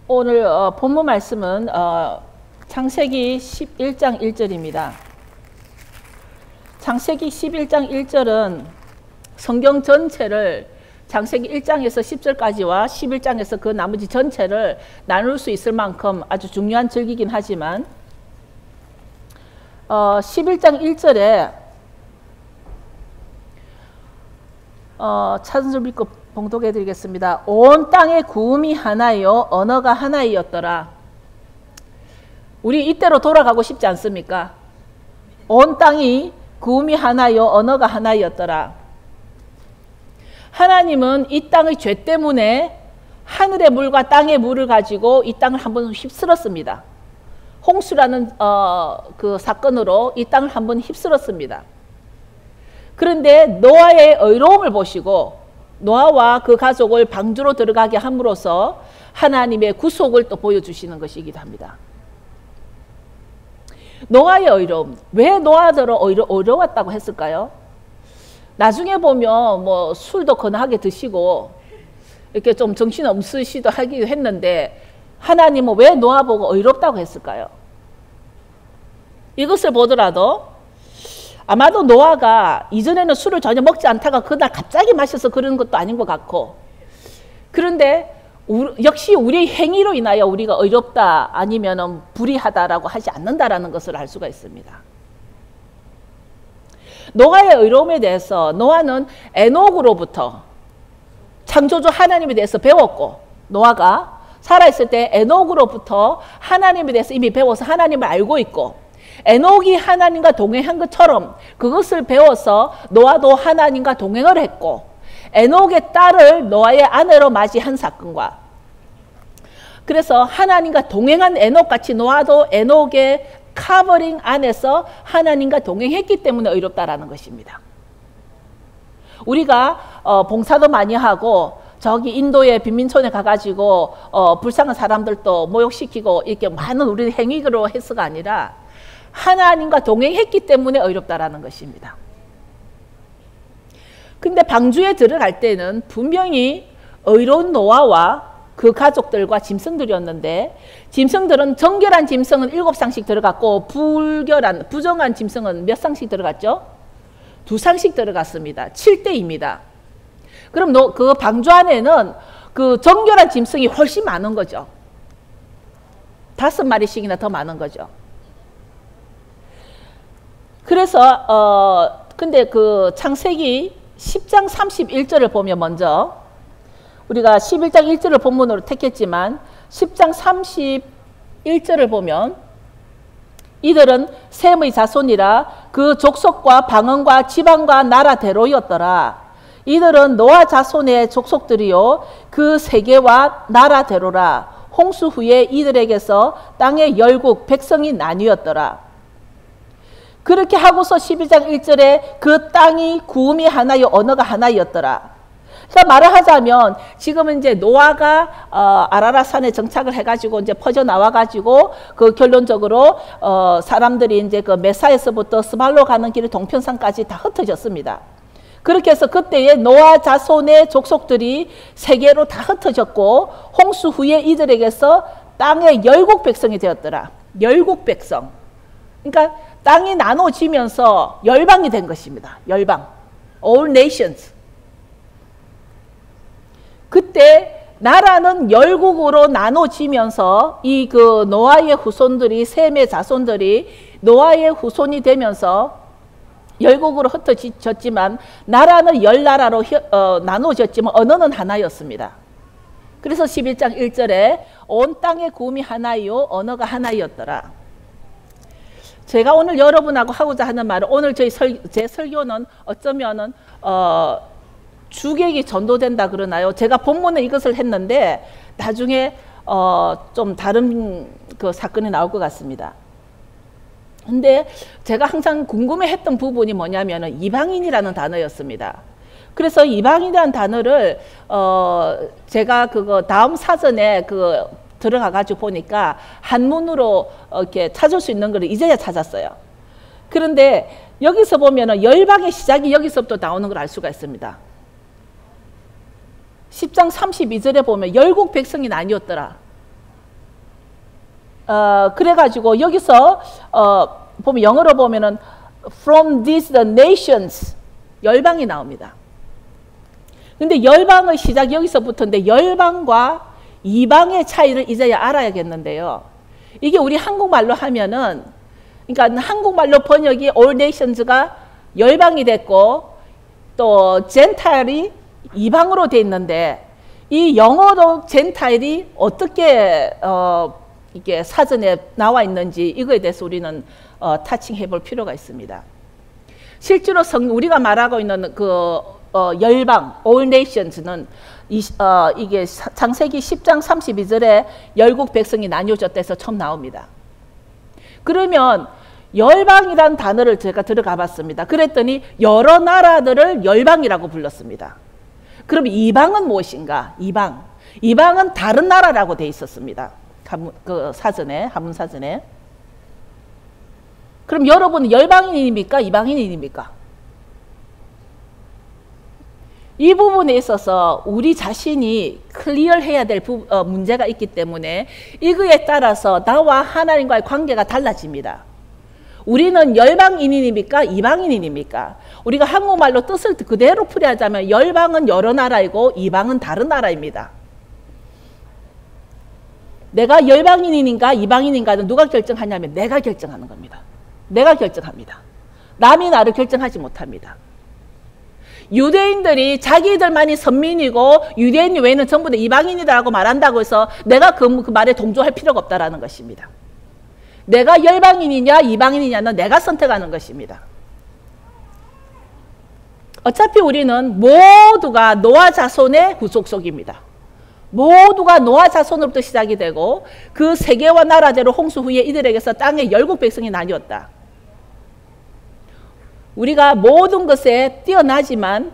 오늘 본문 말씀은 창세기 11장 1절입니다. 창세기 11장 1절은 성경 전체를 창세기 1장에서 10절까지와 11장에서 그 나머지 전체를 나눌 수 있을 만큼 아주 중요한 절기긴 하지만 11장 1절에 찾은 줄 믿고 봉독해 드리겠습니다. 온 땅의 구음이 하나요 언어가 하나이었더라. 우리 이때로 돌아가고 싶지 않습니까? 온 땅이 구음이 하나요 언어가 하나이었더라. 하나님은 이 땅의 죄 때문에 하늘의 물과 땅의 물을 가지고 이 땅을 한번 휩쓸었습니다. 홍수라는 그 사건으로 이 땅을 한번 휩쓸었습니다. 그런데 노아의 의로움을 보시고 노아와 그 가족을 방주로 들어가게 함으로써 하나님의 구속을 또 보여주시는 것이기도 합니다. 노아의 의로움, 왜 노아더러 의로웠다고 했을까요? 나중에 보면 뭐 술도 거나하게 드시고 이렇게 좀 정신 없으시도 하기도 했는데 하나님은 왜 노아 보고 의롭다고 했을까요? 이것을 보더라도 아마도 노아가 이전에는 술을 전혀 먹지 않다가 그날 갑자기 마셔서 그런 것도 아닌 것 같고, 그런데 역시 우리의 행위로 인하여 우리가 의롭다 아니면 불의하다라고 하지 않는다라는 것을 알 수가 있습니다. 노아의 의로움에 대해서 노아는 에녹으로부터 창조주 하나님에 대해서 배웠고, 노아가 살아있을 때 에녹으로부터 하나님에 대해서 이미 배워서 하나님을 알고 있고, 에녹이 하나님과 동행한 것처럼 그것을 배워서 노아도 하나님과 동행을 했고, 에녹의 딸을 노아의 아내로 맞이한 사건과, 그래서 하나님과 동행한 에녹같이 노아도 에녹의 카버링 안에서 하나님과 동행했기 때문에 의롭다라는 것입니다. 우리가 봉사도 많이 하고 저기 인도의 빈민촌에 가가지고 불쌍한 사람들도 모욕시키고 이렇게 많은 우리 행위로 해서가 아니라 하나님과 동행했기 때문에 의롭다라는 것입니다. 근데 방주에 들어갈 때는 분명히 의로운 노아와 그 가족들과 짐승들이었는데, 짐승들은 정결한 짐승은 7쌍씩 들어갔고 부정한 짐승은 몇 쌍씩 들어갔죠? 2쌍씩 들어갔습니다. 7대입니다. 그럼 그 방주 안에는 그 정결한 짐승이 훨씬 많은 거죠. 5마리씩이나 더 많은 거죠. 그래서 근데 그 창세기 10장 31절을 보면, 먼저 우리가 11장 1절을 본문으로 택했지만 10장 31절을 보면, 이들은 셈의 자손이라 그 족속과 방언과 지방과 나라대로였더라. 이들은 노아 자손의 족속들이요 그 세계와 나라대로라. 홍수 후에 이들에게서 땅의 열국 백성이 나뉘었더라. 그렇게 하고서 12장 1절에 그 땅이 구음이 하나요 언어가 하나였더라. 그러니까 말을 하자면 지금은 이제 노아가 아라랏산에 정착을 해가지고 이제 퍼져 나와가지고 그 결론적으로 사람들이 이제 그 메사에서부터 스발로 가는 길이 동편산까지 다 흩어졌습니다. 그렇게 해서 그때에 노아 자손의 족속들이 세계로 다 흩어졌고, 홍수 후에 이들에게서 땅의 열국 백성이 되었더라. 열국 백성. 그러니까 땅이 나눠지면서 열방이 된 것입니다. 열방. All nations. 그때 나라는 열국으로 나눠지면서 이 그 노아의 후손들이, 셈의 자손들이 노아의 후손이 되면서 열국으로 흩어졌지만 나라는 열나라로 나눠졌지만 언어는 하나였습니다. 그래서 11장 1절에 온 땅의 구음이 하나요 언어가 하나였더라. 제가 오늘 여러분하고 하고자 하는 말은, 오늘 제 설교는 어쩌면은 주객이 전도된다 그러나요? 제가 본문에 이것을 했는데 나중에 좀 다른 그 사건이 나올 것 같습니다. 근데 제가 항상 궁금해했던 부분이 뭐냐면은 이방인이라는 단어였습니다. 그래서 이방인이라는 단어를 제가 그거 다음 사전에 들어가 가지고 보니까 한문으로 이렇게 찾을 수 있는 걸 이제야 찾았어요. 그런데 여기서 보면은 열방의 시작이 여기서부터 나오는 걸 알 수가 있습니다. 10장 32절에 보면 열국 백성이 나뉘었더라. 그래가지고 여기서 보면 영어로 보면은 from these the nations 열방이 나옵니다. 근데 열방의 시작 여기서부터인데 열방과 이방의 차이를 이제야 알아야겠는데요. 이게 우리 한국말로 하면은 그러니까 한국말로 번역이 all nations가 열방이 됐고 또 젠타일이 이방으로 돼 있는데 이 영어로 젠타일이 어떻게 이게 사전에 나와 있는지 이거에 대해서 우리는 타칭해 볼 필요가 있습니다. 실제로 우리가 말하고 있는 그 열방, all nations는 이게 창세기 10장 32절에 열국 백성이 나뉘어졌다 해서 처음 나옵니다. 그러면 열방이라는 단어를 제가 들어가 봤습니다. 그랬더니 여러 나라들을 열방이라고 불렀습니다. 그럼 이방은 무엇인가? 이방은 다른 나라라고 돼 있었습니다. 그 사전에, 한문사전에. 그럼 여러분은 열방인입니까? 이방인입니까? 이 부분에 있어서 우리 자신이 클리어해야 될 문제가 있기 때문에 이거에 따라서 나와 하나님과의 관계가 달라집니다. 우리는 열방인입니까? 이방인입니까? 우리가 한국말로 뜻을 그대로 풀이하자면 열방은 여러 나라이고 이방은 다른 나라입니다. 내가 열방인인가 이방인인가는 누가 결정하냐면 내가 결정하는 겁니다. 내가 결정합니다. 남이 나를 결정하지 못합니다. 유대인들이 자기들만이 선민이고 유대인 외에는 전부 다 이방인이라고 말한다고 해서 내가 그 말에 동조할 필요가 없다라는 것입니다. 내가 열방인이냐 이방인이냐는 내가 선택하는 것입니다. 어차피 우리는 모두가 노아 자손의 구속속입니다. 모두가 노아 자손으로부터 시작이 되고 그 세계와 나라대로 홍수 후에 이들에게서 땅의 열국 백성이 나뉘었다. 우리가 모든 것에 뛰어나지만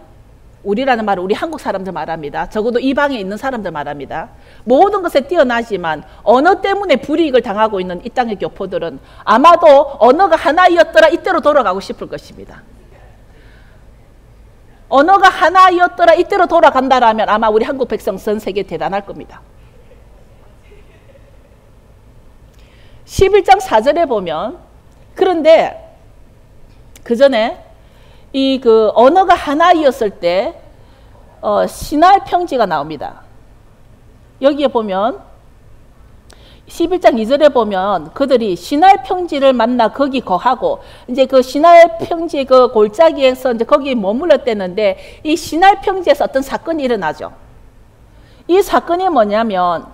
우리라는 말은 우리 한국 사람들 말합니다. 적어도 이 방에 있는 사람들 말합니다. 모든 것에 뛰어나지만 언어 때문에 불이익을 당하고 있는 이 땅의 교포들은 아마도 언어가 하나이었더라 이때로 돌아가고 싶을 것입니다. 언어가 하나이었더라 이때로 돌아간다라면 아마 우리 한국 백성 전 세계 대단할 겁니다. 11장 4절에 보면 그런데 그 전에 이 그 언어가 하나이었을 때 시나이 평지가 나옵니다. 여기에 보면 11장 2절에 보면 그들이 시나이 평지를 만나 거기 거하고 이제 그 시나이 평지 그 골짜기에서 이제 거기 머물렀댔는데 이 시나이 평지에서 어떤 사건이 일어나죠. 이 사건이 뭐냐면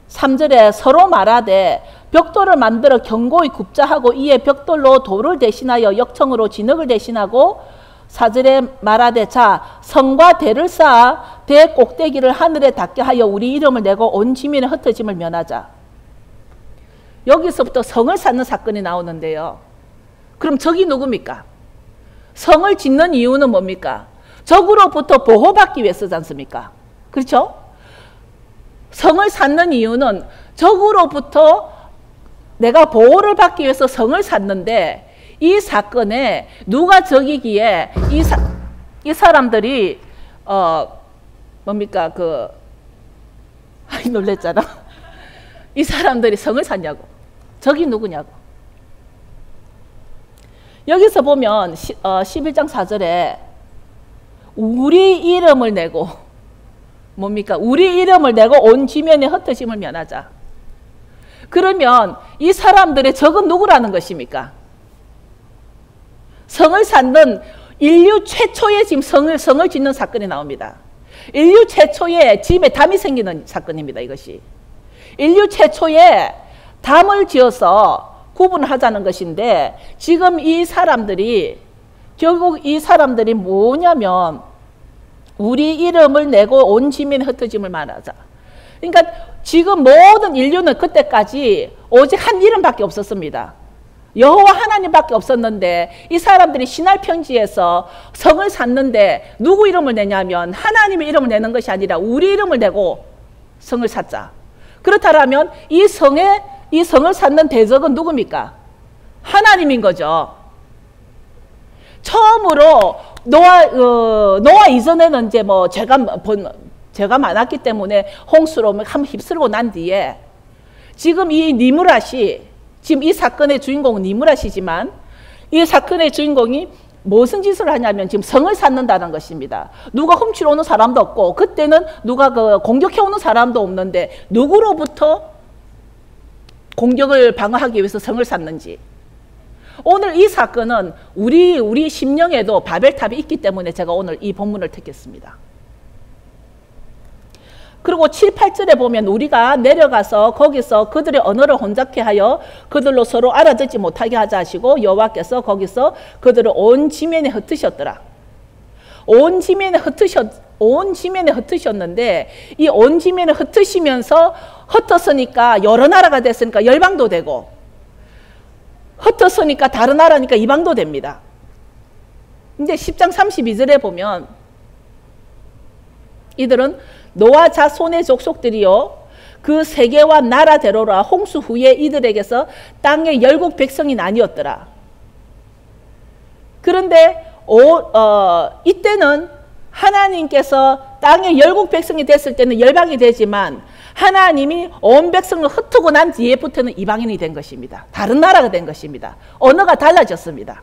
3절에 서로 말하되 벽돌을 만들어 견고히 굽자하고 이에 벽돌로 돌을 대신하여 역청으로 진흙을 대신하고 4절에 말하되 자 성과 대를 쌓아 대 꼭대기를 하늘에 닿게 하여 우리 이름을 내고 온 지면에 흩어짐을 면하자. 여기서부터 성을 쌓는 사건이 나오는데요. 그럼 적이 누굽니까? 성을 짓는 이유는 뭡니까? 적으로부터 보호받기 위해서지 않습니까? 그렇죠? 성을 쌓는 이유는 적으로부터 내가 보호를 받기 위해서 성을 쌓는데 이 사건에 누가 적이기에 이 사람들이 뭡니까 아이 놀랬잖아. 이 사람들이 성을 쌓냐고. 적이 누구냐고. 여기서 보면 11장 4절에 우리 이름을 내고 뭡니까? 우리 이름을 내고 온 지면에 흩어짐을 면하자. 그러면 이 사람들의 적은 누구라는 것입니까? 성을 쌓는 인류 최초의 지금 성을 짓는 사건이 나옵니다. 인류 최초의 집에 담이 생기는 사건입니다. 이것이. 인류 최초의 담을 지어서 구분하자는 것인데 지금 이 사람들이 결국 이 사람들이 뭐냐면 우리 이름을 내고 온 지면에 흩어짐을 말하자. 그러니까 지금 모든 인류는 그때까지 오직 한 이름밖에 없었습니다. 여호와 하나님밖에 없었는데 이 사람들이 시나이 평지에서 성을 쌓는데 누구 이름을 내냐면 하나님의 이름을 내는 것이 아니라 우리 이름을 내고 성을 쌓자. 그렇다면 이 성을 쌓는 대적은 누굽니까? 하나님인 거죠. 처음으로 노아 이전에는 이제 뭐 죄가 많았기 때문에 홍수로 한번 휩쓸고 난 뒤에 지금 이 니므랏이, 지금 이 사건의 주인공은 니므랏이지만 이 사건의 주인공이 무슨 짓을 하냐면 지금 성을 쌓는다는 것입니다. 누가 훔치러 오는 사람도 없고 그때는 누가 공격해 오는 사람도 없는데 누구로부터 공격을 방어하기 위해서 성을 쌓는지. 오늘 이 사건은 우리 심령에도 바벨탑이 있기 때문에 제가 오늘 이 본문을 택했습니다. 그리고 7, 8절에 보면 우리가 내려가서 거기서 그들의 언어를 혼잡케 하여 그들로 서로 알아듣지 못하게 하자 하시고 여호와께서 거기서 그들을 온 지면에 흩으셨더라. 온 지면에 흩으셨는데 이 온 지면에 흩으시면서 흩었으니까 여러 나라가 됐으니까 열방도 되고 흩었으니까 다른 나라니까 이방도 됩니다. 근데 10장 32절에 보면 이들은 노아 자손의 족속들이요 그 세계와 나라대로라 홍수 후에 이들에게서 땅의 열국 백성이 나뉘었더라. 그런데 이때는 하나님께서 땅의 열국 백성이 됐을 때는 열방이 되지만 하나님이 온 백성을 흩고 난 뒤에부터는 이방인이 된 것입니다. 다른 나라가 된 것입니다. 언어가 달라졌습니다.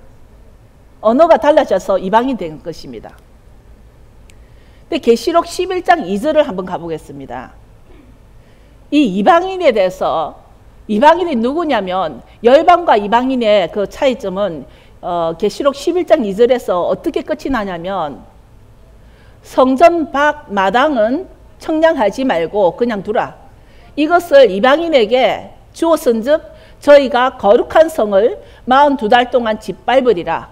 언어가 달라져서 이방인이 된 것입니다. 근데 계시록 11장 2절을 한번 가보겠습니다. 이 이방인에 대해서 이방인이 누구냐면 열방과 이방인의 그 차이점은 계시록 11장 2절에서 어떻게 끝이 나냐면 성전 밖 마당은 청량하지 말고 그냥 두라. 이것을 이방인에게 주었은즉 저희가 거룩한 성을 42달 동안 짓밟으리라.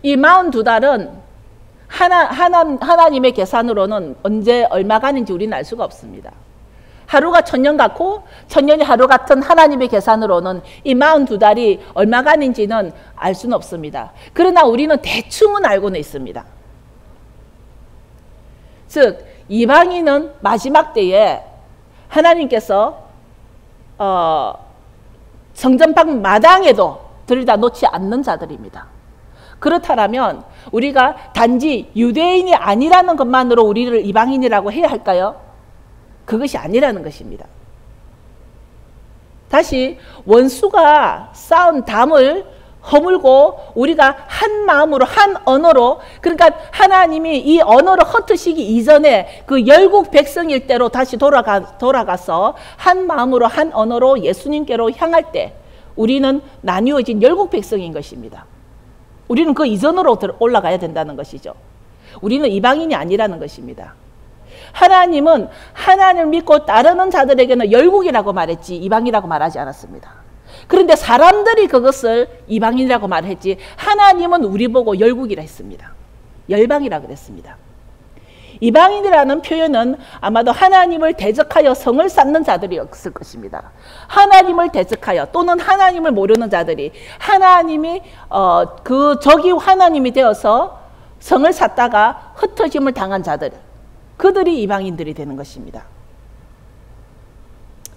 이 42달은 하나님의 계산으로는 언제 얼마간인지 우리는 알 수가 없습니다. 하루가 천년 같고 천년이 하루 같은 하나님의 계산으로는 이 42달이 얼마간인지는 알 수는 없습니다. 그러나 우리는 대충은 알고는 있습니다. 즉 이방인은 마지막 때에 하나님께서 성전 밖 마당에도 들여다 놓지 않는 자들입니다. 그렇다면 우리가 단지 유대인이 아니라는 것만으로 우리를 이방인이라고 해야 할까요? 그것이 아니라는 것입니다. 다시 원수가 쌓은 담을 허물고 우리가 한 마음으로 한 언어로, 그러니까 하나님이 이 언어를 흩으시기 이전에 그 열국 백성일 때로 다시 돌아가서 한 마음으로 한 언어로 예수님께로 향할 때 우리는 나뉘어진 열국 백성인 것입니다. 우리는 그 이전으로 올라가야 된다는 것이죠. 우리는 이방인이 아니라는 것입니다. 하나님은 하나님을 믿고 따르는 자들에게는 열국이라고 말했지 이방이라고 말하지 않았습니다. 그런데 사람들이 그것을 이방인이라고 말했지 하나님은 우리 보고 열국이라 했습니다. 열방이라 그랬습니다. 이방인이라는 표현은 아마도 하나님을 대적하여 성을 쌓는 자들이었을 것입니다. 하나님을 대적하여 또는 하나님을 모르는 자들이 하나님이 그 적이 하나님이 되어서 성을 쌓다가 흩어짐을 당한 자들, 그들이 이방인들이 되는 것입니다.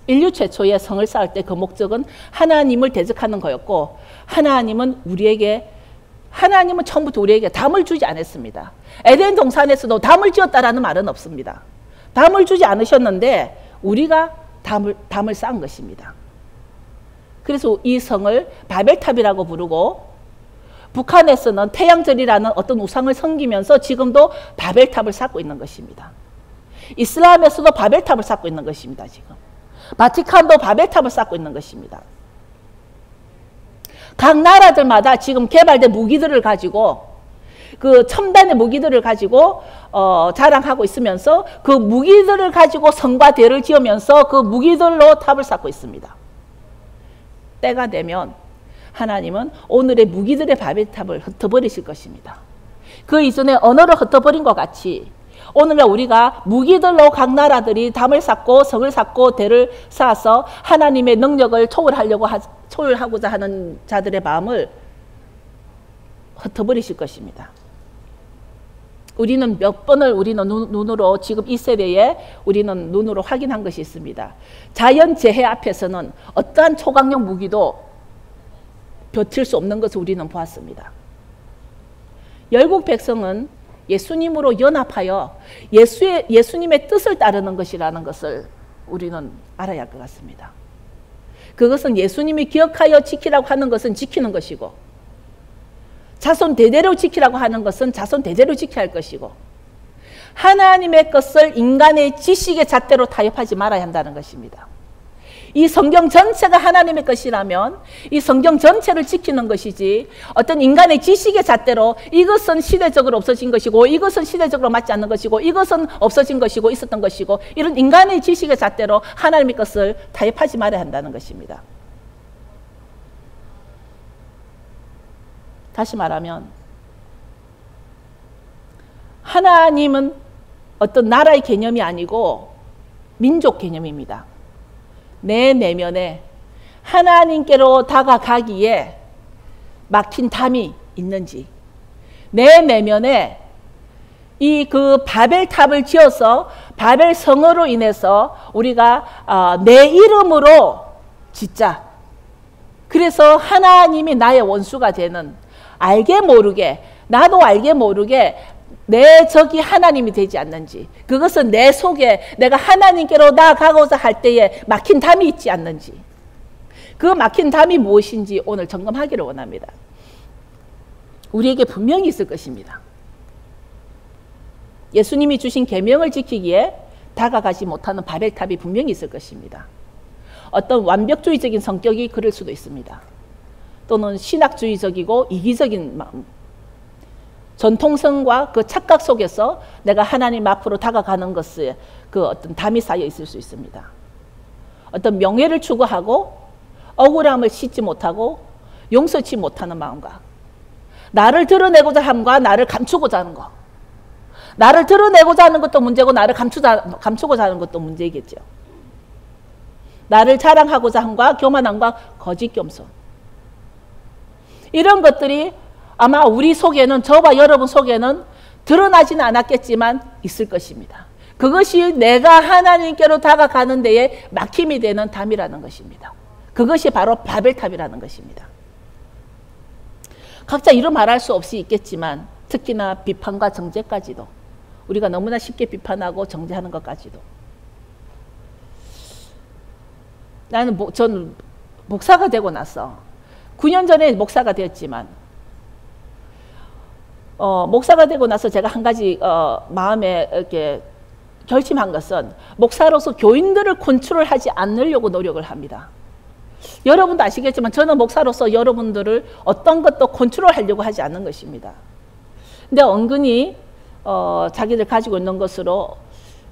인류 최초의 성을 쌓을 때 그 목적은 하나님을 대적하는 거였고 하나님은 처음부터 우리에게 담을 주지 않았습니다. 에덴 동산에서도 담을 지었다라는 말은 없습니다. 담을 주지 않으셨는데 우리가 담을 쌓은 것입니다. 그래서 이 성을 바벨탑이라고 부르고 북한에서는 태양절이라는 어떤 우상을 섬기면서 지금도 바벨탑을 쌓고 있는 것입니다. 이슬람에서도 바벨탑을 쌓고 있는 것입니다. 지금 바티칸도 바벨탑을 쌓고 있는 것입니다. 각 나라들마다 지금 개발된 무기들을 가지고 그 첨단의 무기들을 가지고 자랑하고 있으면서 그 무기들을 가지고 성과 대를 지으면서 그 무기들로 탑을 쌓고 있습니다. 때가 되면 하나님은 오늘의 무기들의 바벨탑을 흩어버리실 것입니다. 그 이전에 언어를 흩어버린 것 같이 오늘날 우리가 무기들로 각 나라들이 담을 쌓고 성을 쌓고 대를 쌓아서 하나님의 능력을 초월하고자 하는 자들의 마음을 흩어버리실 것입니다. 우리는 몇 번을 눈으로 지금 이 세대에 우리는 눈으로 확인한 것이 있습니다. 자연재해 앞에서는 어떠한 초강력 무기도 버틸 수 없는 것을 우리는 보았습니다. 열국 백성은 예수님으로 연합하여 예수님의 뜻을 따르는 것이라는 것을 우리는 알아야 할 것 같습니다. 그것은 예수님이 기억하여 지키라고 하는 것은 지키는 것이고, 자손 대대로 지키라고 하는 것은 자손 대대로 지켜야 할 것이고, 하나님의 것을 인간의 지식의 잣대로 타협하지 말아야 한다는 것입니다. 이 성경 전체가 하나님의 것이라면 이 성경 전체를 지키는 것이지, 어떤 인간의 지식의 잣대로 이것은 시대적으로 없어진 것이고, 이것은 시대적으로 맞지 않는 것이고, 이것은 없어진 것이고 있었던 것이고, 이런 인간의 지식의 잣대로 하나님의 것을 타협하지 말아야 한다는 것입니다. 다시 말하면 하나님은 어떤 나라의 개념이 아니고 민족 개념입니다. 내 내면에 하나님께로 다가가기에 막힌 담이 있는지, 내 내면에 이 그 바벨탑을 지어서 바벨 성어로 인해서 우리가 내 이름으로 짓자, 그래서 하나님이 나의 원수가 되는, 알게 모르게, 나도 알게 모르게 내 적이 하나님이 되지 않는지, 그것은 내 속에 내가 하나님께로 나아가고자 할 때에 막힌 담이 있지 않는지, 그 막힌 담이 무엇인지 오늘 점검하기를 원합니다. 우리에게 분명히 있을 것입니다. 예수님이 주신 계명을 지키기에 다가가지 못하는 바벨탑이 분명히 있을 것입니다. 어떤 완벽주의적인 성격이 그럴 수도 있습니다. 또는 신학주의적이고 이기적인 마음, 전통성과 그 착각 속에서 내가 하나님 앞으로 다가가는 것에 그 어떤 담이 쌓여 있을 수 있습니다. 어떤 명예를 추구하고 억울함을 씻지 못하고 용서치 못하는 마음과, 나를 드러내고자 함과 나를 감추고자 하는 것, 나를 드러내고자 하는 것도 문제고 나를 감추고자 하는 것도 문제겠죠. 나를 자랑하고자 함과 교만함과 거짓 겸손, 이런 것들이 아마 우리 속에는, 저와 여러분 속에는 드러나지는 않았겠지만 있을 것입니다. 그것이 내가 하나님께로 다가가는 데에 막힘이 되는 담이라는 것입니다. 그것이 바로 바벨탑이라는 것입니다. 각자 이루 말할 수 없이 있겠지만, 특히나 비판과 정죄까지도, 우리가 너무나 쉽게 비판하고 정죄하는 것까지도. 저는 목사가 되고 나서 9년 전에 목사가 되었지만, 목사가 되고 나서 제가 한 가지 마음에 이렇게 결심한 것은, 목사로서 교인들을 컨트롤하지 않으려고 노력을 합니다. 여러분도 아시겠지만 저는 목사로서 여러분들을 어떤 것도 컨트롤하려고 하지 않는 것입니다. 근데 은근히 자기들 가지고 있는 것으로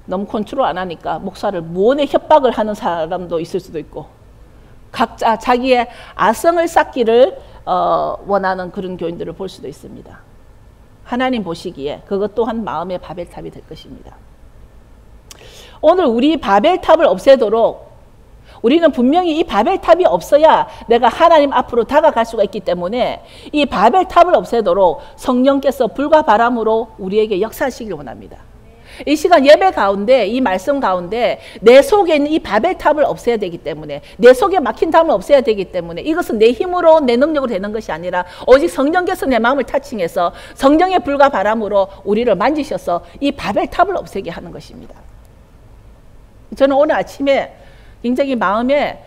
너무 컨트롤 안 하니까 목사를 무언의 협박을 하는 사람도 있을 수도 있고, 각자 자기의 아성을 쌓기를 원하는 그런 교인들을 볼 수도 있습니다. 하나님 보시기에 그것 또한 마음의 바벨탑이 될 것입니다. 오늘 우리 바벨탑을 없애도록, 우리는 분명히 이 바벨탑이 없어야 내가 하나님 앞으로 다가갈 수가 있기 때문에 이 바벨탑을 없애도록 성령께서 불과 바람으로 우리에게 역사하시기를 원합니다. 이 시간 예배 가운데, 이 말씀 가운데 내 속에 있는 이 바벨탑을 없애야 되기 때문에, 내 속에 막힌 담을 없애야 되기 때문에, 이것은 내 힘으로 내 능력으로 되는 것이 아니라 오직 성령께서 내 마음을 타칭해서 성령의 불과 바람으로 우리를 만지셔서 이 바벨탑을 없애게 하는 것입니다. 저는 오늘 아침에 굉장히 마음에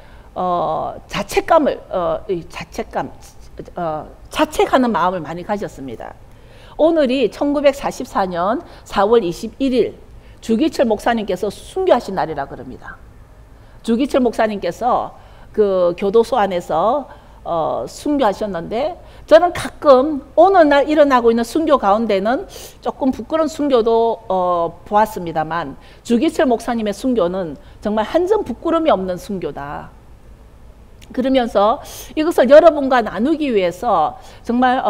자책하는 마음을 많이 가졌습니다. 오늘이 1944년 4월 21일 주기철 목사님께서 순교하신 날이라 그럽니다. 주기철 목사님께서 그 교도소 안에서 순교하셨는데, 저는 가끔 오늘날 일어나고 있는 순교 가운데는 조금 부끄러운 순교도 보았습니다만, 주기철 목사님의 순교는 정말 한 점 부끄러움이 없는 순교다. 그러면서 이것을 여러분과 나누기 위해서 정말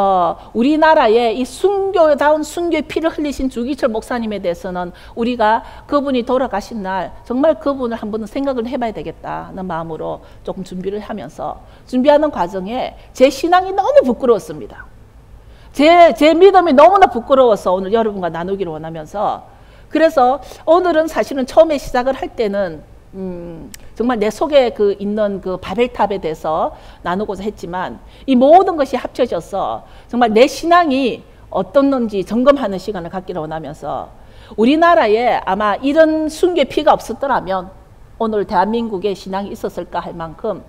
우리나라의 이 순교다운 순교의 피를 흘리신 주기철 목사님에 대해서는 우리가 그분이 돌아가신 날 정말 그분을 한 번은 생각을 해봐야 되겠다는 마음으로 조금 준비를 하면서, 준비하는 과정에 제 신앙이 너무 부끄러웠습니다. 제 믿음이 너무나 부끄러워서 오늘 여러분과 나누기를 원하면서, 그래서 오늘은 사실은 처음에 시작을 할 때는 정말 내 속에 있는 그 바벨탑에 대해서 나누고자 했지만, 이 모든 것이 합쳐져서 정말 내 신앙이 어떻는지 점검하는 시간을 갖기를 원하면서, 우리나라에 아마 이런 순교의 피가 없었더라면, 오늘 대한민국에 신앙이 있었을까 할 만큼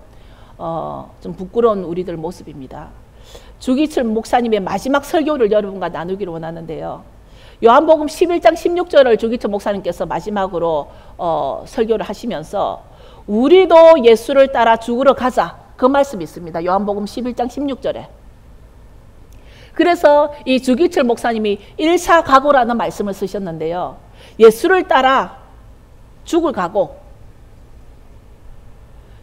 좀 부끄러운 우리들 모습입니다. 주기철 목사님의 마지막 설교를 여러분과 나누기를 원하는데요. 요한복음 11장 16절을 주기철 목사님께서 마지막으로 설교를 하시면서 우리도 예수를 따라 죽으러 가자, 그 말씀이 있습니다. 요한복음 11장 16절에. 그래서 이 주기철 목사님이 일사각오라는 말씀을 쓰셨는데요. 예수를 따라 죽을 각오,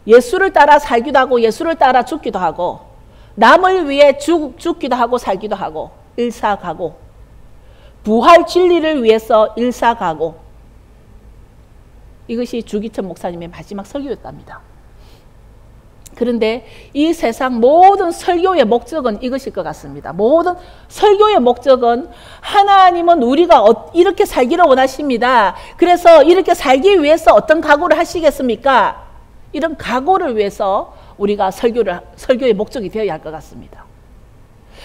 예수를 따라 살기도 하고 예수를 따라 죽기도 하고 남을 위해 죽기도 하고 살기도 하고 일사각오, 부활 진리를 위해서 일사각오. 이것이 주기철 목사님의 마지막 설교였답니다. 그런데 이 세상 모든 설교의 목적은 이것일 것 같습니다. 모든 설교의 목적은 하나님은 우리가 이렇게 살기를 원하십니다. 그래서 이렇게 살기 위해서 어떤 각오를 하시겠습니까? 이런 각오를 위해서 우리가 설교의 목적이 되어야 할 것 같습니다.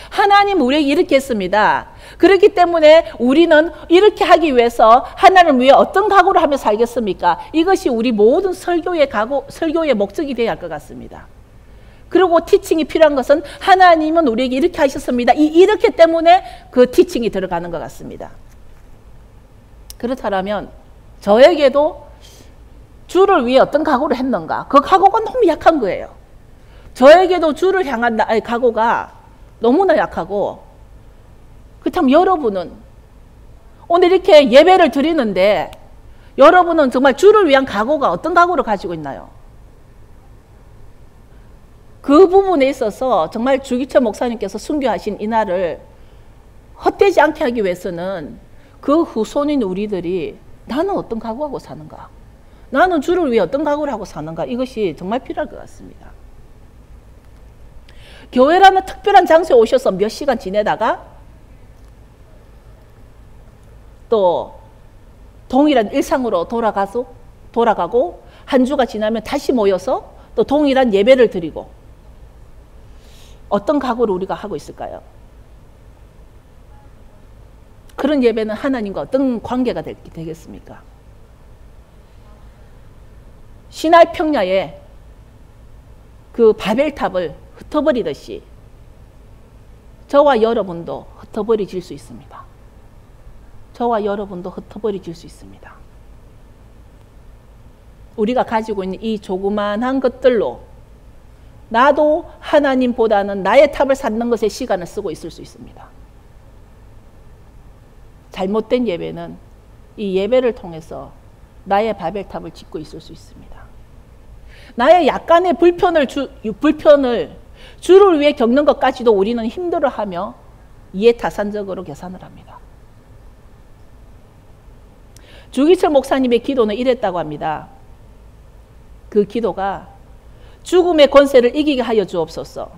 하나님 우리에게 이렇게 했습니다. 그렇기 때문에 우리는 이렇게 하기 위해서 하나님을 위해 어떤 각오를 하며 살겠습니까? 이것이 우리 모든 설교의 목적이 되어야 할 것 같습니다. 그리고 티칭이 필요한 것은 하나님은 우리에게 이렇게 하셨습니다. 이렇게 때문에 그 티칭이 들어가는 것 같습니다. 그렇다면 저에게도 주를 위해 어떤 각오를 했는가? 그 각오가 너무 약한 거예요. 저에게도 주를 향한 각오가 너무나 약하고, 그렇다면 여러분은 오늘 이렇게 예배를 드리는데 여러분은 정말 주를 위한 각오가 어떤 각오를 가지고 있나요? 그 부분에 있어서 정말 주기철 목사님께서 순교하신 이날을 헛되지 않게 하기 위해서는 그 후손인 우리들이 나는 어떤 각오하고 사는가? 나는 주를 위해 어떤 각오를 하고 사는가? 이것이 정말 필요할 것 같습니다. 교회라는 특별한 장소에 오셔서 몇 시간 지내다가 또 동일한 일상으로 돌아가고 한 주가 지나면 다시 모여서 또 동일한 예배를 드리고, 어떤 각오를 우리가 하고 있을까요? 그런 예배는 하나님과 어떤 관계가 되겠습니까? 시나이 평야에 그 바벨탑을 흩어버리듯이 저와 여러분도 흩어버려질 수 있습니다. 저와 여러분도 흩어버려질 수 있습니다. 우리가 가지고 있는 이 조그만한 것들로 나도 하나님보다는 나의 탑을 쌓는 것에 시간을 쓰고 있을 수 있습니다. 잘못된 예배는 이 예배를 통해서 나의 바벨탑을 짓고 있을 수 있습니다. 나의 약간의 불편을 주를 위해 겪는 것까지도 우리는 힘들어하며 이해타산적으로 계산을 합니다. 주기철 목사님의 기도는 이랬다고 합니다. 그 기도가 죽음의 권세를 이기게 하여 주옵소서.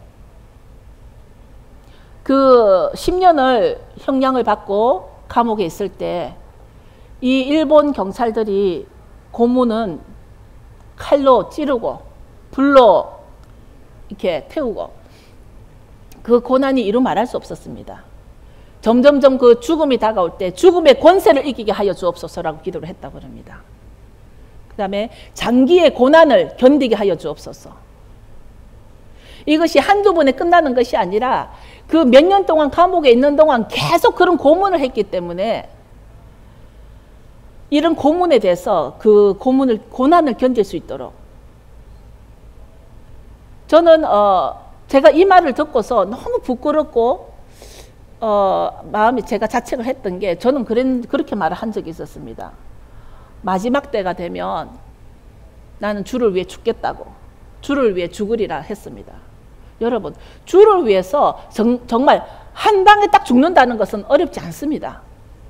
그 10년을 형량을 받고 감옥에 있을 때 이 일본 경찰들이 고문은 칼로 찌르고 불로 이렇게 태우고 그 고난이 이루 말할 수 없었습니다. 점점점 그 죽음이 다가올 때 죽음의 권세를 이기게 하여 주옵소서라고 기도를 했다고 합니다. 그 다음에 장기의 고난을 견디게 하여 주옵소서. 이것이 한두 번에 끝나는 것이 아니라 그 몇 년 동안 감옥에 있는 동안 계속 그런 고문을 했기 때문에 이런 고문에 대해서 그 고난을 견딜 수 있도록, 저는 제가 이 말을 듣고서 너무 부끄럽고 마음이 제가 자책을 했던 게, 저는 그렇게 말을 한 적이 있었습니다. 마지막 때가 되면 나는 주를 위해 죽겠다고, 주를 위해 죽으리라 했습니다. 여러분, 주를 위해서 정말 한 방에 딱 죽는다는 것은 어렵지 않습니다.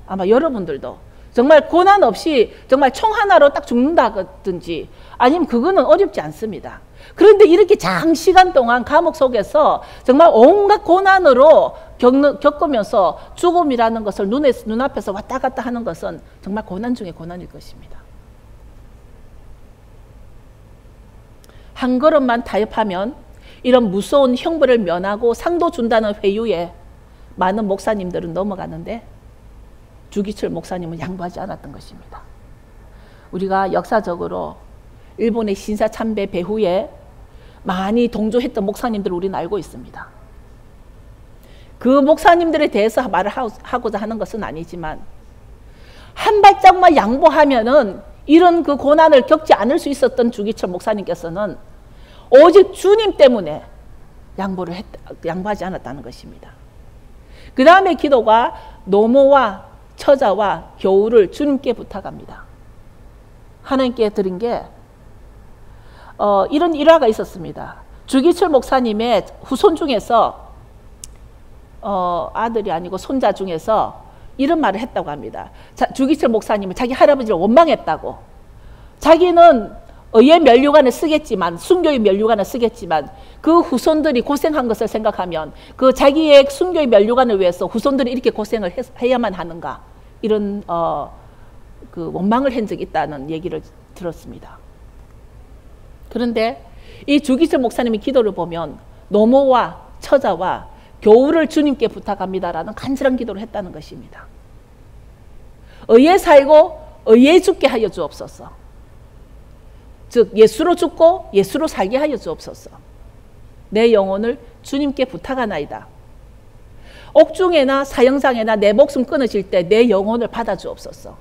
아마 여러분들도 정말 고난 없이 정말 총 하나로 딱 죽는다든지 아니면 그거는 어렵지 않습니다. 그런데 이렇게 장시간 동안 감옥 속에서 정말 온갖 고난으로 겪으면서 죽음이라는 것을 눈앞에서 왔다 갔다 하는 것은 정말 고난 중에 고난일 것입니다. 한 걸음만 타협하면 이런 무서운 형벌을 면하고 상도 준다는 회유에 많은 목사님들은 넘어가는데 주기철 목사님은 양보하지 않았던 것입니다. 우리가 역사적으로 일본의 신사 참배 배후에 많이 동조했던 목사님들을 우리는 알고 있습니다. 그 목사님들에 대해서 말을 하고자 하는 것은 아니지만 한 발짝만 양보하면은 이런 그 고난을 겪지 않을 수 있었던 주기철 목사님께서는 오직 주님 때문에 양보하지 않았다는 것입니다. 그 다음에 기도가 노모와 처자와 교우를 주님께 부탁합니다. 하나님께 드린 게 이런 일화가 있었습니다. 주기철 목사님의 후손 중에서 아들이 아니고 손자 중에서 이런 말을 했다고 합니다. 주기철 목사님은 자기 할아버지를 원망했다고. 자기는 의의 면류관을 쓰겠지만, 순교의 면류관을 쓰겠지만 그 후손들이 고생한 것을 생각하면 그 자기의 순교의 면류관을 위해서 후손들이 이렇게 고생을 해야만 하는가, 이런 그 원망을 한 적이 있다는 얘기를 들었습니다. 그런데 이 주기철 목사님의 기도를 보면 노모와 처자와 교우를 주님께 부탁합니다라는 간절한 기도를 했다는 것입니다. 의에 살고 의에 죽게 하여 주옵소서. 즉 예수로 죽고 예수로 살게 하여 주옵소서. 내 영혼을 주님께 부탁하나이다. 옥중에나 사형장에나 내 목숨 끊어질 때 내 영혼을 받아 주옵소서.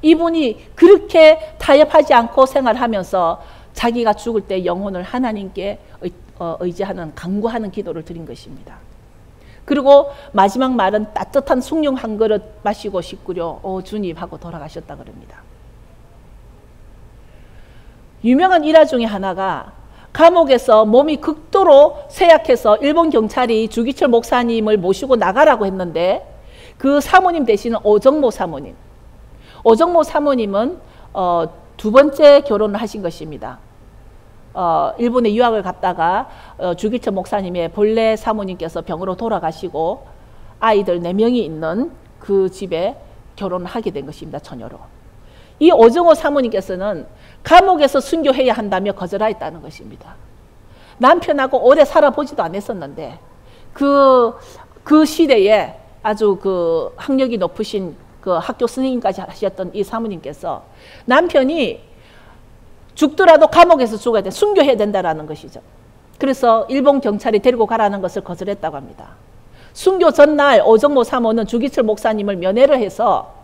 이분이 그렇게 타협하지 않고 생활하면서 자기가 죽을 때 영혼을 하나님께 의지하는, 간구하는 기도를 드린 것입니다. 그리고 마지막 말은 따뜻한 숭늉 한 그릇 마시고 싶구려 오 주님 하고 돌아가셨다 그럽니다. 유명한 일화 중에 하나가 감옥에서 몸이 극도로 쇠약해서 일본 경찰이 주기철 목사님을 모시고 나가라고 했는데 그 사모님 되시는 오정모 사모님, 오정모 사모님은 두 번째 결혼을 하신 것입니다. 일본에 유학을 갔다가 주기철 목사님의 본래 사모님께서 병으로 돌아가시고 아이들 4명이 있는 그 집에 결혼을 하게 된 것입니다. 처녀로. 이 오정호 사모님께서는 감옥에서 순교해야 한다며 거절하였다는 것입니다. 남편하고 오래 살아보지도 않았었는데 그 시대에 아주 그 학력이 높으신 그 학교 선생님까지 하셨던 이 사모님께서 남편이 죽더라도 감옥에서 죽어야 돼, 순교해야 된다라는 것이죠. 그래서 일본 경찰이 데리고 가라는 것을 거절했다고 합니다. 순교 전날 오정모 사모는 주기철 목사님을 면회를 해서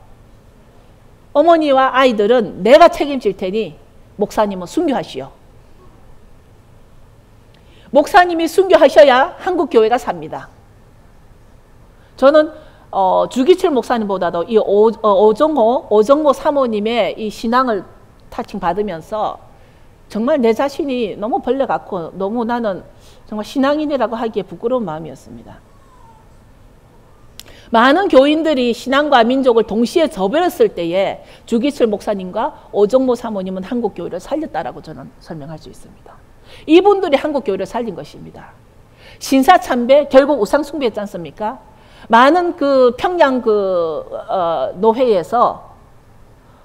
어머니와 아이들은 내가 책임질 테니 목사님은 순교하시오. 목사님이 순교하셔야 한국 교회가 삽니다. 저는 주기철 목사님보다도 이 오정모 사모님의 이 신앙을 타칭 받으면서 정말 내 자신이 너무 벌레 같고 너무 나는 정말 신앙인이라고 하기에 부끄러운 마음이었습니다. 많은 교인들이 신앙과 민족을 동시에 저버렸을 때에 주기철 목사님과 오정모 사모님은 한국 교회를 살렸다라고 저는 설명할 수 있습니다. 이분들이 한국 교회를 살린 것입니다. 신사참배 결국 우상숭배했지 않습니까? 많은 그 평양 노회에서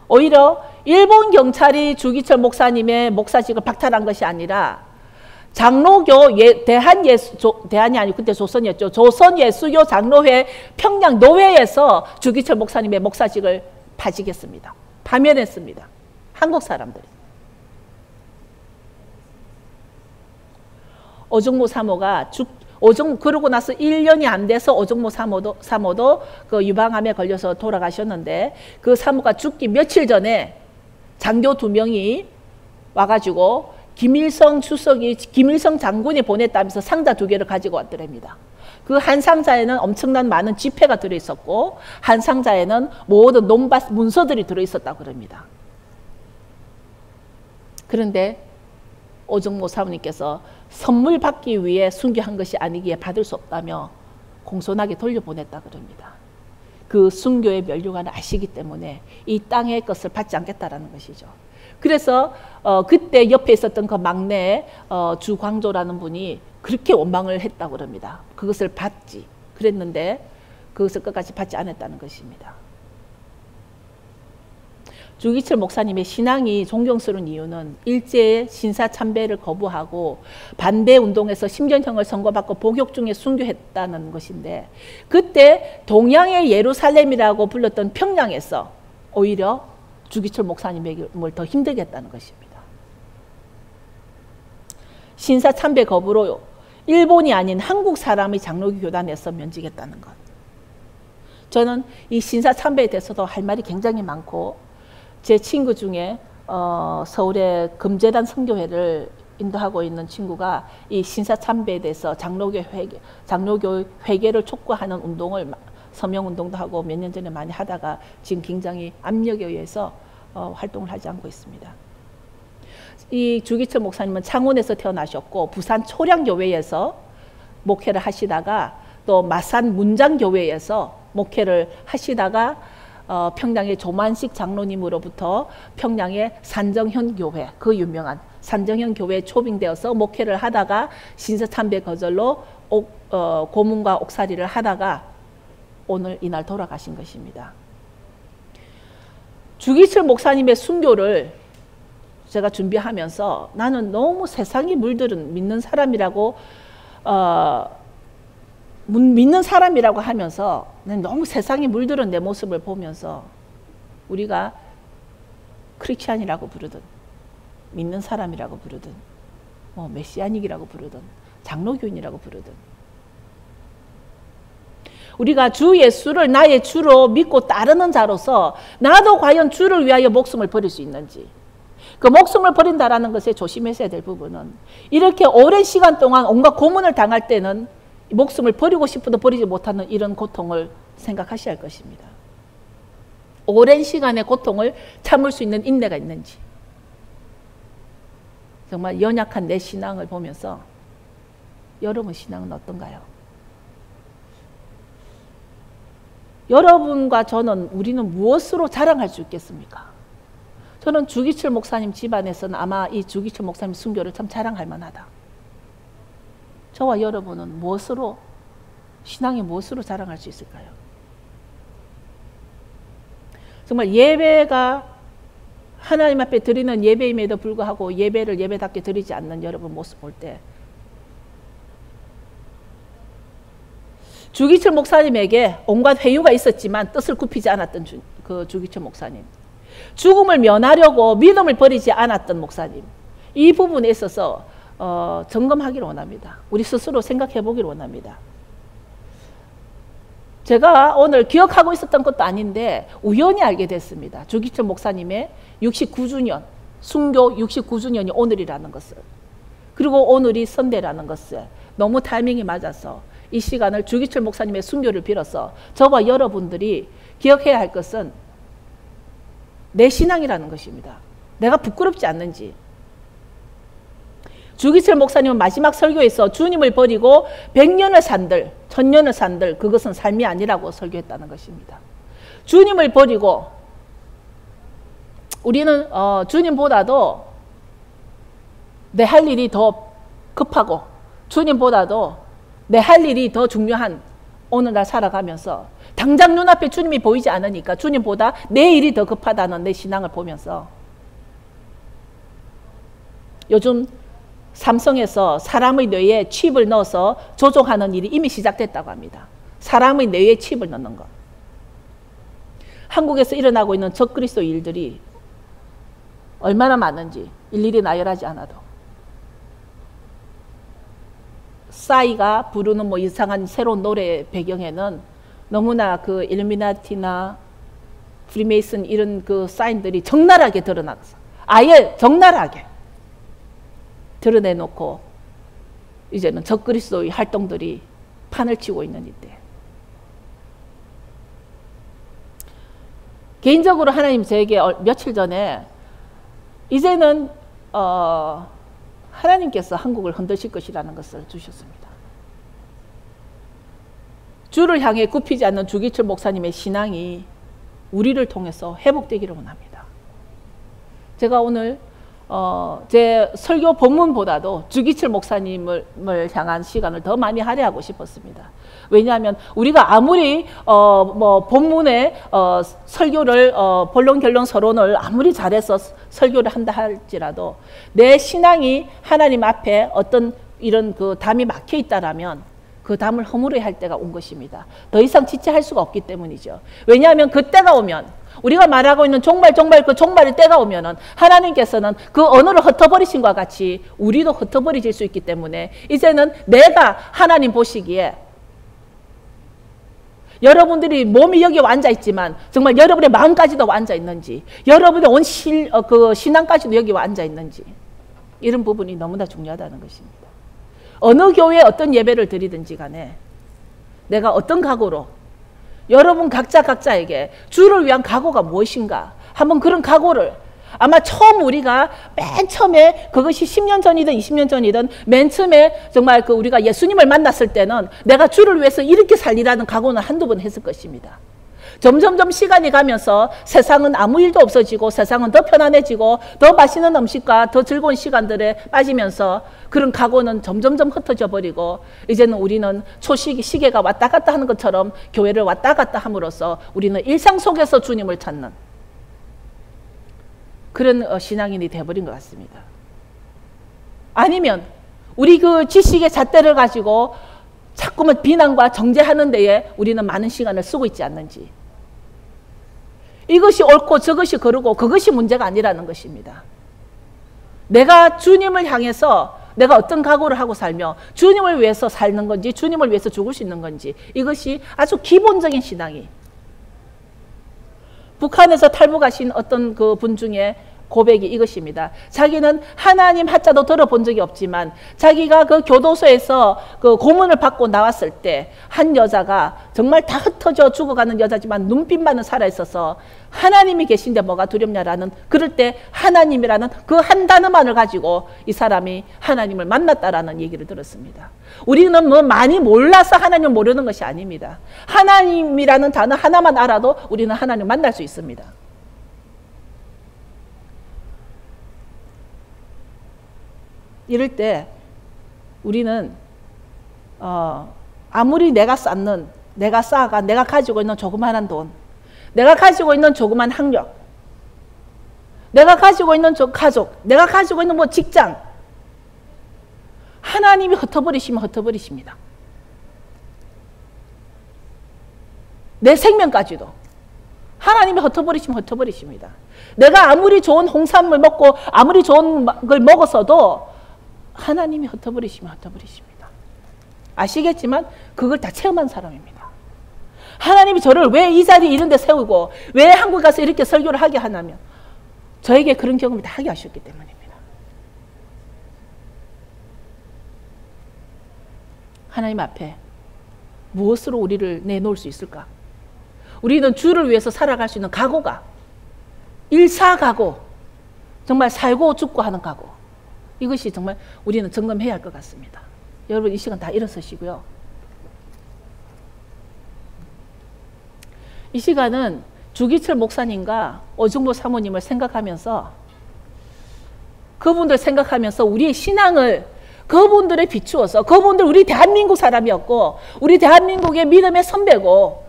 오히려 일본 경찰이 주기철 목사님의 목사직을 박탈한 것이 아니라 장로교 대한이 아니고 그때 조선이었죠. 조선예수교 장로회 평양 노회에서 주기철 목사님의 목사직을 파직했습니다. 파면했습니다. 한국 사람들이. 오정모 사모가 그러고 나서 1년이 안 돼서 오정모 사모도 그 유방암에 걸려서 돌아가셨는데 그 사모가 죽기 며칠 전에 장교 2명이 와가지고 김일성 장군이 보냈다면서 상자 2개를 가지고 왔더랍니다. 그 한 상자에는 엄청난 많은 지폐가 들어있었고 한 상자에는 모든 논밭 문서들이 들어있었다고 그럽니다. 그런데 오정모 사모님께서 선물 받기 위해 순교한 것이 아니기에 받을 수 없다며 공손하게 돌려보냈다 그럽니다. 그 순교의 면류관을 아시기 때문에 이 땅의 것을 받지 않겠다라는 것이죠. 그래서 그때 옆에 있었던 그 막내 주광조라는 분이 그렇게 원망을 했다고 그럽니다. 그것을 받지 그랬는데 그것을 끝까지 받지 않았다는 것입니다. 주기철 목사님의 신앙이 존경스러운 이유는 일제의 신사참배를 거부하고 반대운동에서 10년형을 선고받고 복역 중에 순교했다는 것인데 그때 동양의 예루살렘이라고 불렀던 평양에서 오히려 주기철 목사님을 더 힘들게 했다는 것입니다. 신사참배 거부로 일본이 아닌 한국 사람의 장로교 교단에서 면직했다는 것. 저는 이 신사참배에 대해서도 할 말이 굉장히 많고, 제 친구 중에 서울의 금재단 선교회를 인도하고 있는 친구가 이 신사참배에 대해서 장로교 회개를 촉구하는 운동을, 서명운동도 하고 몇 년 전에 많이 하다가 지금 굉장히 압력에 의해서 활동을 하지 않고 있습니다. 이 주기철 목사님은 창원에서 태어나셨고 부산 초량교회에서 목회를 하시다가 또 마산 문장교회에서 목회를 하시다가 평양의 조만식 장로님으로부터 평양의 산정현 교회, 그 유명한 산정현 교회에 초빙되어서 목회를 하다가 신사참배 거절로 고문과 옥살이를 하다가 오늘 이날 돌아가신 것입니다. 주기철 목사님의 순교를 제가 준비하면서 나는 너무 세상이 물들은 믿는 사람이라고 하면서 너무 세상이 물들은 내 모습을 보면서 우리가 크리스찬이라고 부르든 믿는 사람이라고 부르든 메시아닉이라고 부르든 장로교인이라고 부르든 우리가 주 예수를 나의 주로 믿고 따르는 자로서 나도 과연 주를 위하여 목숨을 버릴 수 있는지, 그 목숨을 버린다라는 것에 조심해야 될 부분은 이렇게 오랜 시간 동안 온갖 고문을 당할 때는 목숨을 버리고 싶어도 버리지 못하는 이런 고통을 생각하셔야 할 것입니다. 오랜 시간의 고통을 참을 수 있는 인내가 있는지, 정말 연약한 내 신앙을 보면서 여러분 신앙은 어떤가요? 여러분과 저는 우리는 무엇으로 자랑할 수 있겠습니까? 저는 주기철 목사님 집안에서는 아마 이 주기철 목사님 순교를 참 자랑할 만하다. 저와 여러분은 무엇으로, 신앙이 무엇으로 자랑할 수 있을까요? 정말 예배가 하나님 앞에 드리는 예배임에도 불구하고 예배를 예배답게 드리지 않는 여러분 모습 볼 때 주기철 목사님에게 온갖 회유가 있었지만 뜻을 굽히지 않았던 그 주기철 목사님, 죽음을 면하려고 믿음을 버리지 않았던 목사님, 이 부분에 있어서 점검하기를 원합니다. 우리 스스로 생각해 보기를 원합니다. 제가 오늘 기억하고 있었던 것도 아닌데 우연히 알게 됐습니다. 주기철 목사님의 69주년, 순교 69주년이 오늘이라는 것을, 그리고 오늘이 선대라는 것을 너무 타이밍이 맞아서 이 시간을 주기철 목사님의 순교를 빌어서 저와 여러분들이 기억해야 할 것은 내 신앙이라는 것입니다. 내가 부끄럽지 않는지. 주기철 목사님은 마지막 설교에서 주님을 버리고 100년을 산들, 1000년을 산들, 그것은 삶이 아니라고 설교했다는 것입니다. 주님을 버리고 우리는 주님보다도 내 할 일이 더 급하고 주님보다도 내 할 일이 더 중요한 오늘날 살아가면서 당장 눈앞에 주님이 보이지 않으니까 주님보다 내 일이 더 급하다는 내 신앙을 보면서 요즘 삼성에서 사람의 뇌에 칩을 넣어서 조종하는 일이 이미 시작됐다고 합니다. 사람의 뇌에 칩을 넣는 것. 한국에서 일어나고 있는 적그리스도 일들이 얼마나 많은지 일일이 나열하지 않아도 싸이가 부르는 뭐 이상한 새로운 노래 배경에는 너무나 그 일루미나티나 프리메이슨 이런 그 사인들이 적나라하게 드러나서 아예 적나라하게 드러내놓고 이제는 적그리스도의 활동들이 판을 치고 있는 이때, 개인적으로 하나님 저에게 며칠 전에 이제는 하나님께서 한국을 흔드실 것이라는 것을 주셨습니다. 주를 향해 굽히지 않는 주기철 목사님의 신앙이 우리를 통해서 회복되기를 원합니다. 제가 오늘 제 설교 본문보다도 주기철 목사님을 향한 시간을 더 많이 할애하고 싶었습니다. 왜냐하면 우리가 아무리 본문에 설교를 본론 결론 서론을 아무리 잘해서 설교를 한다 할지라도 내 신앙이 하나님 앞에 어떤 이런 그 담이 막혀 있다라면 그 담을 허물어야 할 때가 온 것입니다. 더 이상 지체할 수가 없기 때문이죠. 왜냐하면 그때가 오면 우리가 말하고 있는 종말 그 종말의 때가 오면은 하나님께서는 그 언어를 흩어버리신 것과 같이 우리도 흩어버리질 수 있기 때문에 이제는 내가 하나님 보시기에 여러분들이 몸이 여기 앉아 있지만 정말 여러분의 마음까지도 앉아 있는지, 여러분의 온 신앙까지도 여기 앉아 있는지, 이런 부분이 너무나 중요하다는 것입니다. 어느 교회에 어떤 예배를 드리든지 간에 내가 어떤 각오로, 여러분 각자에게 주를 위한 각오가 무엇인가, 한번 그런 각오를, 아마 처음 우리가 맨 처음에 그것이 10년 전이든 20년 전이든 맨 처음에 정말 우리가 예수님을 만났을 때는 내가 주를 위해서 이렇게 살리라는 각오는 한두 번 했을 것입니다. 점점점 시간이 가면서 세상은 아무 일도 없어지고 세상은 더 편안해지고 더 맛있는 음식과 더 즐거운 시간들에 빠지면서 그런 각오는 점점점 흩어져 버리고 이제는 우리는 시계가 왔다 갔다 하는 것처럼 교회를 왔다 갔다 함으로써 우리는 일상 속에서 주님을 찾는 그런 신앙인이 되어버린 것 같습니다. 아니면 우리 그 지식의 잣대를 가지고 자꾸만 비난과 정죄하는 데에 우리는 많은 시간을 쓰고 있지 않는지, 이것이 옳고 저것이 그르고 그것이 문제가 아니라는 것입니다. 내가 주님을 향해서 내가 어떤 각오를 하고 살며 주님을 위해서 사는 건지 주님을 위해서 죽을 수 있는 건지, 이것이 아주 기본적인 신앙이, 북한에서 탈북하신 어떤 그 분 중에 고백이 이것입니다. 자기는 하나님 하자도 들어본 적이 없지만 자기가 그 교도소에서 그 고문을 받고 나왔을 때 한 여자가 정말 다 흩어져 죽어가는 여자지만 눈빛만은 살아있어서 하나님이 계신데 뭐가 두렵냐라는, 그럴 때 하나님이라는 그 한 단어만을 가지고 이 사람이 하나님을 만났다라는 얘기를 들었습니다. 우리는 뭐 많이 몰라서 하나님을 모르는 것이 아닙니다. 하나님이라는 단어 하나만 알아도 우리는 하나님을 만날 수 있습니다. 이럴 때 우리는 아무리 내가 쌓아가 내가 가지고 있는 조그마한 돈, 내가 가지고 있는 조그만 학력, 내가 가지고 있는 가족, 내가 가지고 있는 뭐 직장, 하나님이 흩어버리시면 흩어버리십니다. 내 생명까지도 하나님이 흩어버리시면 흩어버리십니다. 내가 아무리 좋은 홍삼을 먹고 아무리 좋은 걸 먹었어도 하나님이 흩어버리시면 흩어버리십니다. 아시겠지만 그걸 다 체험한 사람입니다. 하나님이 저를 왜 이 자리 이런 데 세우고 왜 한국 가서 이렇게 설교를 하게 하냐면 저에게 그런 경험을 다 하게 하셨기 때문입니다. 하나님 앞에 무엇으로 우리를 내놓을 수 있을까? 우리는 주를 위해서 살아갈 수 있는 각오가, 일사각오, 정말 살고 죽고 하는 각오, 이것이 정말 우리는 점검해야 할 것 같습니다. 여러분 이 시간 다 일어서시고요. 이 시간은 주기철 목사님과 오중보 사모님을 생각하면서, 그분들 생각하면서 우리의 신앙을 그분들에 비추어서, 그분들 우리 대한민국 사람이었고 우리 대한민국의 믿음의 선배고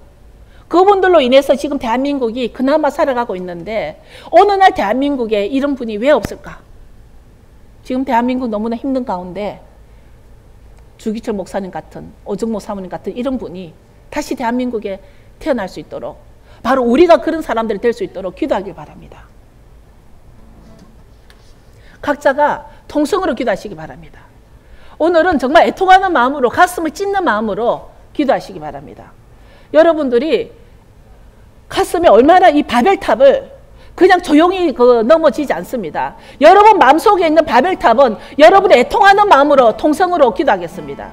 그분들로 인해서 지금 대한민국이 그나마 살아가고 있는데 어느 날 대한민국에 이런 분이 왜 없을까? 지금 대한민국 너무나 힘든 가운데 주기철 목사님 같은, 오정모 사모님 같은 이런 분이 다시 대한민국에 태어날 수 있도록, 바로 우리가 그런 사람들이 될 수 있도록 기도하길 바랍니다. 각자가 통성으로 기도하시기 바랍니다. 오늘은 정말 애통하는 마음으로, 가슴을 찢는 마음으로 기도하시기 바랍니다. 여러분들이 가슴에 얼마나 이 바벨탑을 그냥 조용히 넘어지지 않습니다. 여러분 마음속에 있는 바벨탑은 여러분의 애통하는 마음으로 통성으로 기도하겠습니다.